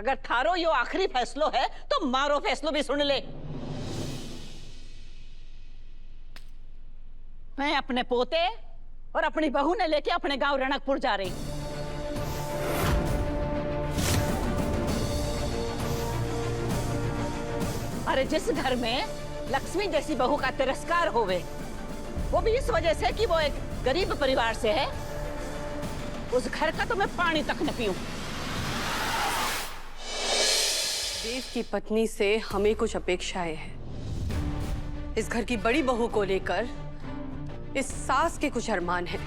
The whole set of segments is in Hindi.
अगर थारो यो आखिरी फैसलो है तो मारो फैसलो भी सुन ले। मैं अपने पोते और अपनी बहू ने लेके अपने गांव रणकपुर जा रही। अरे जिस घर में लक्ष्मी जैसी बहू का तिरस्कार होवे, वो भी इस वजह से कि वो एक गरीब परिवार से है, उस घर का तो मैं पानी तक न पीऊं। देव की पत्नी से हमें कुछ अपेक्षाएं हैं। इस घर की बड़ी बहू को लेकर इस सास के कुछ अरमान हैं।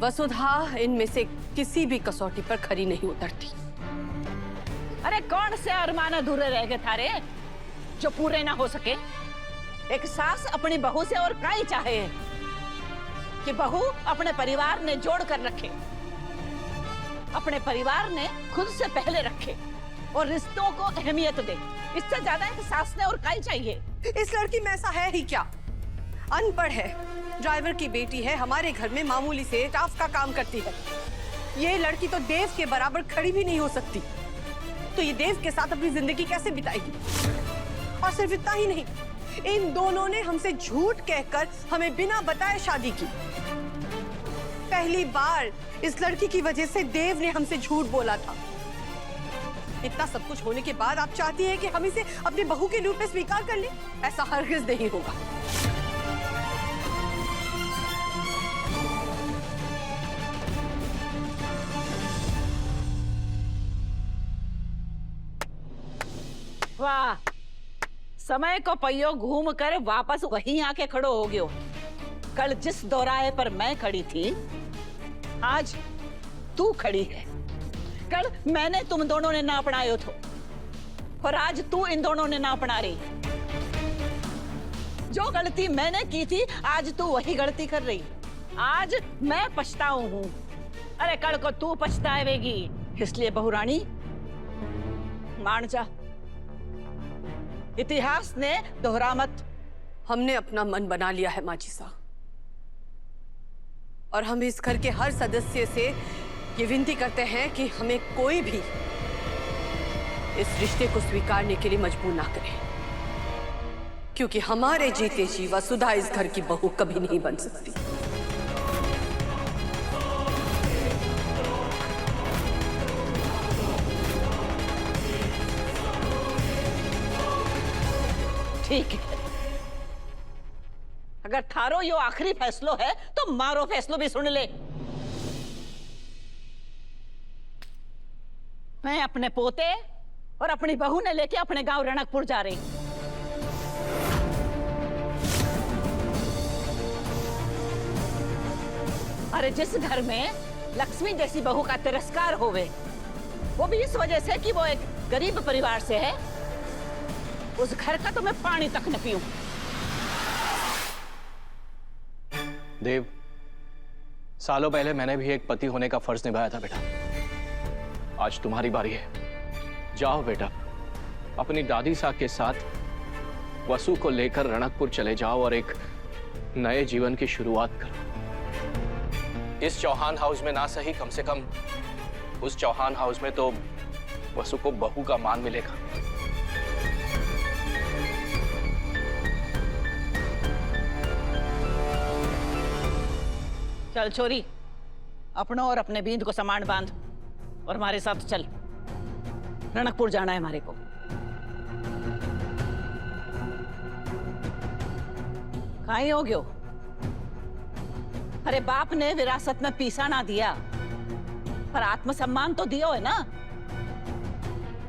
वसुधा इनमें से किसी भी कसौटी पर खरी नहीं उतरती। अरे कौन से अरमान अधूरे रह गए थारे जो पूरे ना हो सके? एक सास अपनी बहू से और क्या ही चाहे कि बहू अपने परिवार ने जोड़ कर रखे, अपने परिवार ने खुद से पहले रखे और रिश्तों को अहमियत दे। इससे ज्यादा एक सास ने और क्या ही चाहिए? इस लड़की में ऐसा है ही क्या? अनपढ़ है, ड्राइवर की बेटी है, हमारे घर में मामूली से स्टाफ का काम करती है। ये लड़की तो देव के बराबर खड़ी भी नहीं हो सकती। तो ये देव के साथ अपनी जिंदगी कैसे बिताएगी? और सिर्फ इतना ही नहीं, इन दोनों ने हमसे झूठ कहकर हमें बिना बताए शादी की। पहली बार इस लड़की की वजह से देव ने हमसे झूठ बोला था। इतना सब कुछ होने के बाद आप चाहती हैं कि हम इसे अपनी बहू के रूप में स्वीकार कर लें? ऐसा हरगिज नहीं होगा। वाह, समय को पहियो घूम कर वापस वहीं आके खड़ो हो गयो। कल जिस दौराहे पर मैं खड़ी थी, आज तू खड़ी है। कल मैंने तुम दोनों ने ना अपनायो थो और आज तू इन दोनों ने ना अपना रही। जो गलती मैंने की थी आज तू वही गलती कर रही। आज मैं पछताऊ हूं, अरे कल को तू पछताएगी। इसलिए बहू रानी मान जा, इतिहास ने दोहरा मत। हमने अपना मन बना लिया है माजी साहब, और हम इस घर के हर सदस्य से ये विनती करते हैं कि हमें कोई भी इस रिश्ते को स्वीकारने के लिए मजबूर ना करे, क्योंकि हमारे जीते जी वसुधा इस घर की बहू कभी नहीं बन सकती। ठीक है, अगर थारो यो आखिरी फैसलो है तो मारो फैसलो भी सुन ले। मैं अपने पोते और अपनी बहू ने लेके अपने गांव रणकपुर जा रही। अरे जिस घर में लक्ष्मी जैसी बहू का तिरस्कार होवे, वो भी इस वजह से कि वो एक गरीब परिवार से है, उस घर का तो मैं पानी तक न पीऊं। देव, सालों पहले मैंने भी एक पति होने का फर्ज निभाया था बेटा। आज तुम्हारी बारी है। जाओ बेटा, अपनी दादी साहब के साथ वसु को लेकर रणकपुर चले जाओ और एक नए जीवन की शुरुआत करो। इस चौहान हाउस में ना सही, कम से कम उस चौहान हाउस में तो वसु को बहू का मान मिलेगा। चल छोरी, अपनों और अपने बींद को सामान बांध और हमारे साथ चल। रणकपुर जाना है हमारे को। कहीं हो गयो? अरे बाप ने विरासत में पीसा ना दिया, पर आत्मसम्मान तो दियो है ना?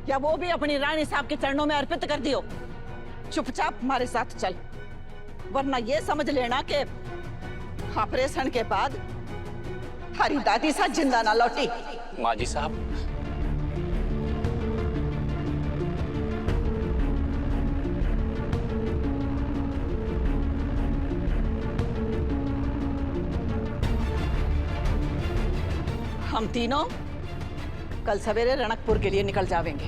या वो भी अपनी रानी साहब के चरणों में अर्पित कर दियो? चुपचाप हमारे साथ चल, वरना ये समझ लेना कि ऑपरेशन के बाद हमारी दादी साहब जिंदा ना लौटी। माजी साहब, हम तीनों कल सवेरे रणकपुर के लिए निकल जाएंगे।